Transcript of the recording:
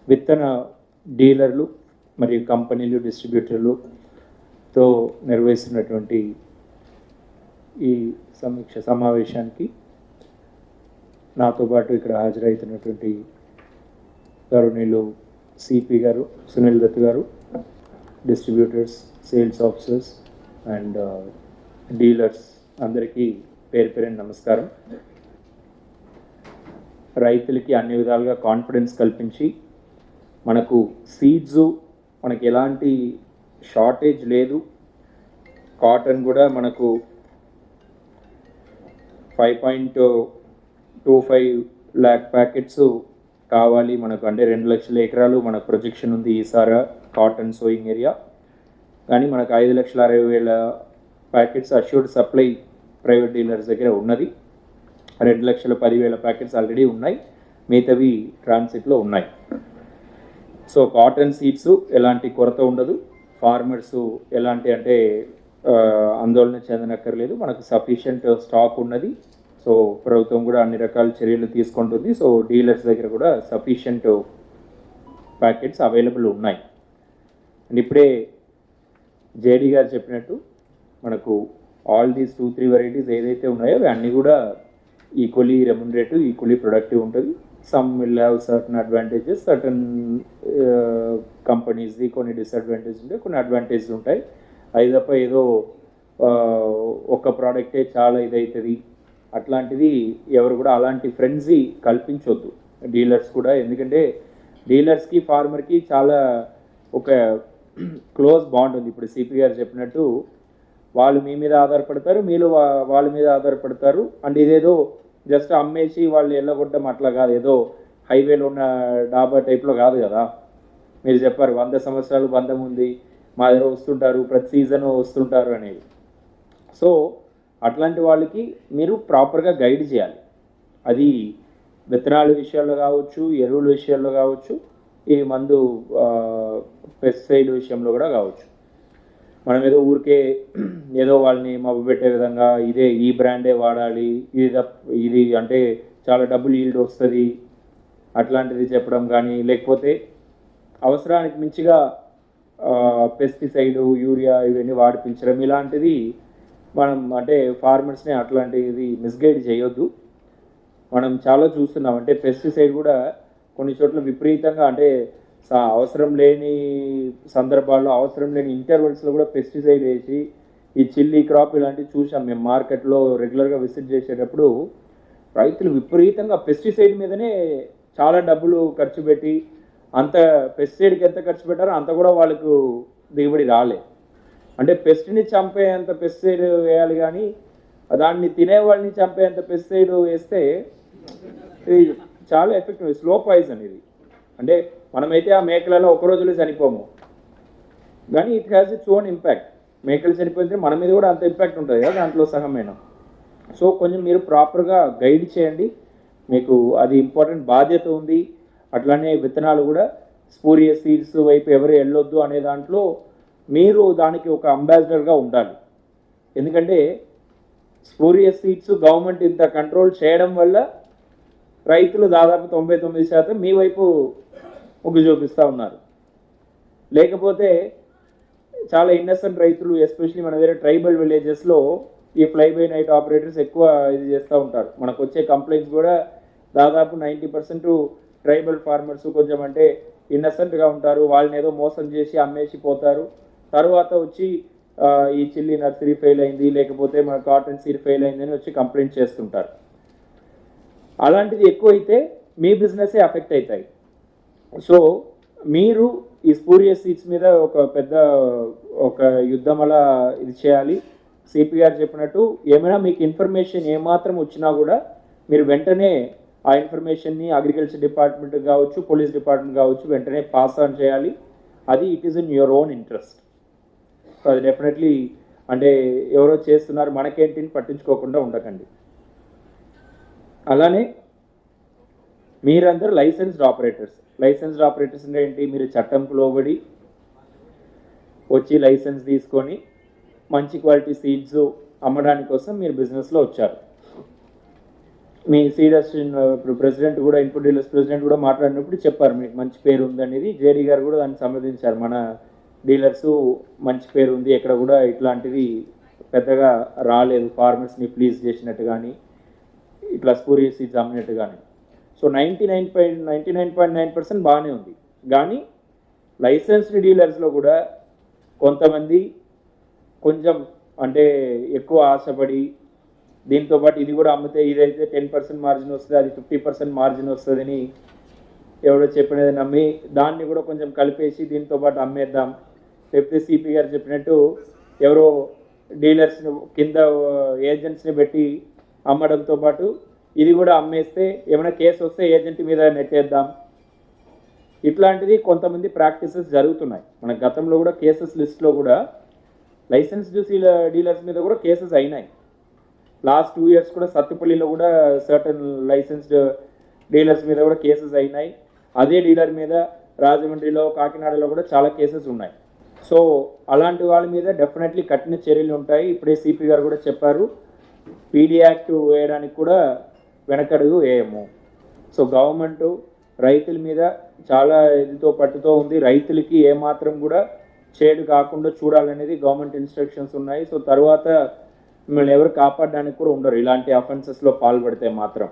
విత్తన డీలర్లు మరియు కంపెనీలు డిస్ట్రిబ్యూటర్లుతో నిర్వహిస్తున్నటువంటి ఈ సమీక్ష సమావేశానికి నాతో పాటు ఇక్కడ హాజరవుతున్నటువంటి గౌరవనీయులు సిపి గారు, సునీల్ దత్ గారు, distributors, sales officers and dealers అందరికీ పేరు పేరు నమస్కారం. రైతులకి అన్ని విధాలుగా కాన్ఫిడెన్స్ కల్పించి మనకు సీడ్స్ మనకి ఎలాంటి షార్టేజ్ లేదు, కాటన్ కూడా మనకు 5.25 lakh ప్యాకెట్స్ కావాలి మనకు, అంటే 2 లక్షల ఎకరాలు మనకు ప్రొజెక్షన్ ఉంది ఈసారి కాటన్ సోయింగ్ ఏరియా. కానీ మనకు 5,60,000 packets assured supply private dealers దగ్గర ఉన్నది. 2,10,000 ప్యాకెట్స్ ఆల్రెడీ ఉన్నాయి, మిగతావి ట్రాన్సిట్లో ఉన్నాయి. సో కాటన్ సీడ్స్ ఎలాంటి కొరత ఉండదు, ఫార్మర్స్ ఎలాంటి అంటే ఆందోళన చెందనక్కర్లేదు, మనకు సఫిషియంట్ స్టాక్ ఉన్నది. సో ప్రభుత్వం కూడా అన్ని రకాల చర్యలు తీసుకుంటుంది. సో డీలర్స్ దగ్గర కూడా సఫిషియంట్ ప్యాకెట్స్ అవైలబుల్ ఉన్నాయి. అండ్ ఇప్పుడే జేడీ గారు చెప్పినట్టు మనకు ఆల్ దీస్ 2-3 వెరైటీస్ ఏదైతే ఉన్నాయో అవి అన్నీ కూడా ఈక్వలీ రెమ్యునరేటివ్, ఈక్వలీ ప్రొడక్టివ్ ఉంటుంది. Some will have certain advantages, certain కంపెనీస్ది కొన్ని డిసడ్వాంటేజ్ ఉంటాయి, కొన్ని అడ్వాంటేజ్లు ఉంటాయి. అది తప్ప ఏదో ఒక ప్రోడక్టే చాలా ఇదవుతుంది అట్లాంటిది ఎవరు కూడా అలాంటి ఫ్రెండ్సీ కల్పించవద్దు డీలర్స్ కూడా. ఎందుకంటే డీలర్స్కి ఫార్మర్కి చాలా ఒక క్లోజ్ బాండ్ ఉంది. ఇప్పుడు సిపి గారు చెప్పినట్టు వాళ్ళు మీ మీద ఆధారపడతారు, మీరు వాళ్ళ మీద ఆధారపడతారు. అండ్ ఇదేదో జస్ట్ అమ్మేసి వాళ్ళు ఎల్లగొట్టడం అట్లా కాదు, ఏదో హైవేలో ఉన్న డాబా టైప్లో కాదు కదా. మీరు చెప్పారు 100 సంవత్సరాలు బంధం ఉంది, మా దగ్గర వస్తుంటారు, ప్రతి సీజన్ వస్తుంటారు అనేది. సో అట్లాంటి వాళ్ళకి మీరు ప్రాపర్గా గైడ్ చేయాలి. అది విత్తనాల విషయాల్లో కావచ్చు, ఎరువుల విషయాల్లో కావచ్చు, ఈ మందు పెస్టిసైడ్ విషయంలో కూడా కావచ్చు. మనం ఏదో ఊరికే ఏదో వాళ్ళని మభ్యపెట్టే విధంగా ఇదే ఈ బ్రాండే వాడాలి, ఇది అంటే చాలా డబ్బులు ఈల్డ్ వస్తుంది అట్లాంటిది చెప్పడం కానీ, లేకపోతే అవసరానికి మించిగా పెస్టిసైడ్, యూరియా ఇవన్నీ వాడిపించడం, ఇలాంటిది మనం అంటే ఫార్మర్స్ని అట్లాంటిది మిస్గైడ్ చేయొద్దు. మనం చాలా చూస్తున్నాం, అంటే పెస్టిసైడ్ కూడా కొన్ని చోట్ల విపరీతంగా, అంటే అవసరం లేని సందర్భాల్లో, అవసరం లేని ఇంటర్వెల్స్లో కూడా పెస్టిసైడ్ వేసి ఈ చిల్లీ క్రాప్ ఇలాంటివి చూసాం మేము మార్కెట్లో రెగ్యులర్గా విజిట్ చేసేటప్పుడు. రైతులు విపరీతంగా పెస్టిసైడ్ మీదనే చాలా డబ్బులు ఖర్చు పెట్టి, అంత పెస్టిసైడ్కి ఎంత ఖర్చు పెట్టారో అంత కూడా వాళ్ళకు దిగుబడి రాలే. అంటే పెస్ట్ని చంపేంత పెస్టిసైడ్ వేయాలి, కానీ దాన్ని తినేవాళ్ళని చంపేంత పెస్టిసైడ్ వేస్తే ఇది చాలా ఎఫెక్టివ్, స్లో పాయిజన్ ఇది. అంటే మనమైతే ఆ మేకలలో ఒక రోజులో చనిపోము, కానీ it has its own impact. మేకలు చనిపోతే మన మీద కూడా అంత ఇంపాక్ట్ ఉంటుంది కదా దాంట్లో సగమైన. సో కొంచెం మీరు ప్రాపర్గా గైడ్ చేయండి, మీకు అది ఇంపార్టెంట్ బాధ్యత ఉంది. అట్లానే విత్తనాలు కూడా స్పూరియస్ సీడ్స్ వైపు ఎవరు వెళ్ళొద్దు అనే దాంట్లో మీరు దానికి ఒక అంబాసిడర్గా ఉండాలి. ఎందుకంటే స్పూరియస్ సీడ్స్ గవర్నమెంట్ ఇంత కంట్రోల్ చేయడం వల్ల రైతులు దాదాపు 99% మీ వైపు మొగ్గు చూపిస్తూ ఉన్నారు. లేకపోతే చాలా ఇన్నసెంట్ రైతులు, ఎస్పెషలీ మన దగ్గర ట్రైబల్ విలేజెస్లో ఈ ఫ్లై బై నైట్ ఆపరేటర్స్ ఎక్కువ ఇది చేస్తూ ఉంటారు. మనకు వచ్చే కంప్లైంట్స్ కూడా దాదాపు 90% ట్రైబల్ ఫార్మర్స్ కొంచెం అంటే ఇన్నసెంట్గా ఉంటారు, వాళ్ళని ఏదో మోసం చేసి అమ్మేసి పోతారు. తర్వాత వచ్చి ఈ చిల్లీ నర్సరీ ఫెయిల్ అయింది, లేకపోతే మన కాటన్ సీడ్ ఫెయిల్ అయిందని వచ్చి కంప్లైంట్ చేస్తుంటారు. అలాంటిది ఎక్కువ అయితే మీ బిజినెసే అఫెక్ట్ అవుతాయి. సో మీరు ఈ స్పూరియస్ సీడ్స్ మీద ఒక పెద్ద యుద్ధం అలా ఇది చేయాలి. సిపి గారు చెప్పినట్టు ఏమైనా మీకు ఇన్ఫర్మేషన్ ఏమాత్రం వచ్చినా కూడా మీరు వెంటనే ఆ ఇన్ఫర్మేషన్ని అగ్రికల్చర్ డిపార్ట్మెంట్ కావచ్చు, పోలీస్ డిపార్ట్మెంట్ కావచ్చు వెంటనే పాస్ ఆన్ చేయాలి. అది it is in your own interest. So అది డెఫినెట్లీ అంటే ఎవరో చేస్తున్నారు మనకేంటిని పట్టించుకోకుండా ఉండకండి. అలానే మీరందరూ లైసెన్స్డ్ ఆపరేటర్స్. లైసెన్స్డ్ ఆపరేటర్స్ అంటే ఏంటి? మీరు చట్టంకు లోబడి వచ్చి లైసెన్స్ తీసుకొని మంచి క్వాలిటీ సీడ్స్ అమ్మడానికి కోసం మీరు బిజినెస్లో వచ్చారు. మీ సీడస్ ఇప్పుడు ప్రెసిడెంట్ కూడా ఇన్పుట్ డీలర్స్ ప్రెసిడెంట్ కూడా మాట్లాడినప్పుడు చెప్పారు మీకు మంచి పేరు ఉందనేది. జేడీ గారు కూడా దాన్ని సంప్రదించారు. మన డీలర్సు మంచి పేరు ఉంది, ఎక్కడ కూడా ఇట్లాంటిది పెద్దగా రాలేదు, ఫార్మర్స్ని ప్లీజ్ చేసినట్టు కానీ ఇట్లా స్పూరియస్ సీడ్స్ అమ్మినట్టు కానీ. సో 99.9% బాగానే ఉంది. కానీ లైసెన్స్డ్ డీలర్స్లో కూడా కొంతమంది కొంచెం అంటే ఎక్కువ ఆశపడి దీంతోపాటు ఇది కూడా అమ్మితే ఇదైతే 10% మార్జిన్ వస్తుంది, అది 50% మార్జిన్ వస్తుందని ఎవడో చెప్పినది నమ్మి దాన్ని కూడా కొంచెం కలిపేసి దీంతోపాటు అమ్మేద్దాం, లేకపోతే సిపి గారు చెప్పినట్టు ఎవరో డీలర్స్ని కింద ఏజెంట్స్ని పెట్టి అమ్మడంతో పాటు ఇది కూడా అమ్మేస్తే ఏమైనా కేసు వస్తే ఏజెంట్ మీద నెట్టేద్దాం, ఇట్లాంటిది కొంతమంది ప్రాక్టీసెస్ జరుగుతున్నాయి. మన గతంలో కూడా కేసెస్ లిస్ట్లో కూడా లైసెన్స్డ్ డీలర్స్ మీద కూడా కేసెస్ అయినాయి. లాస్ట్ 2 years కూడా సత్తుపల్లిలో కూడా సర్టన్ లైసెన్స్డ్ డీలర్స్ మీద కూడా కేసెస్ అయినాయి. అదే డీలర్ మీద రాజమండ్రిలో, కాకినాడలో కూడా చాలా కేసెస్ ఉన్నాయి. సో అలాంటి వాళ్ళ మీద డెఫినెట్లీ కఠిన చర్యలు ఉంటాయి. ఇప్పుడే సిపి గారు కూడా చెప్పారు, పీడీ యాక్ట్ వేయడానికి కూడా వెనకడుగు వేయము. సో గవర్నమెంట్ రైతుల మీద చాలా ఇదితో పట్టుతో ఉంది. రైతులకి ఏమాత్రం కూడా చేడు కాకుండా చూడాలనేది గవర్నమెంట్ ఇన్స్ట్రక్షన్స్ ఉన్నాయి. సో తర్వాత మిమ్మల్ని ఎవరు కాపాడడానికి కూడా ఉండరు ఇలాంటి అఫెన్సెస్లో పాల్పడితే మాత్రం.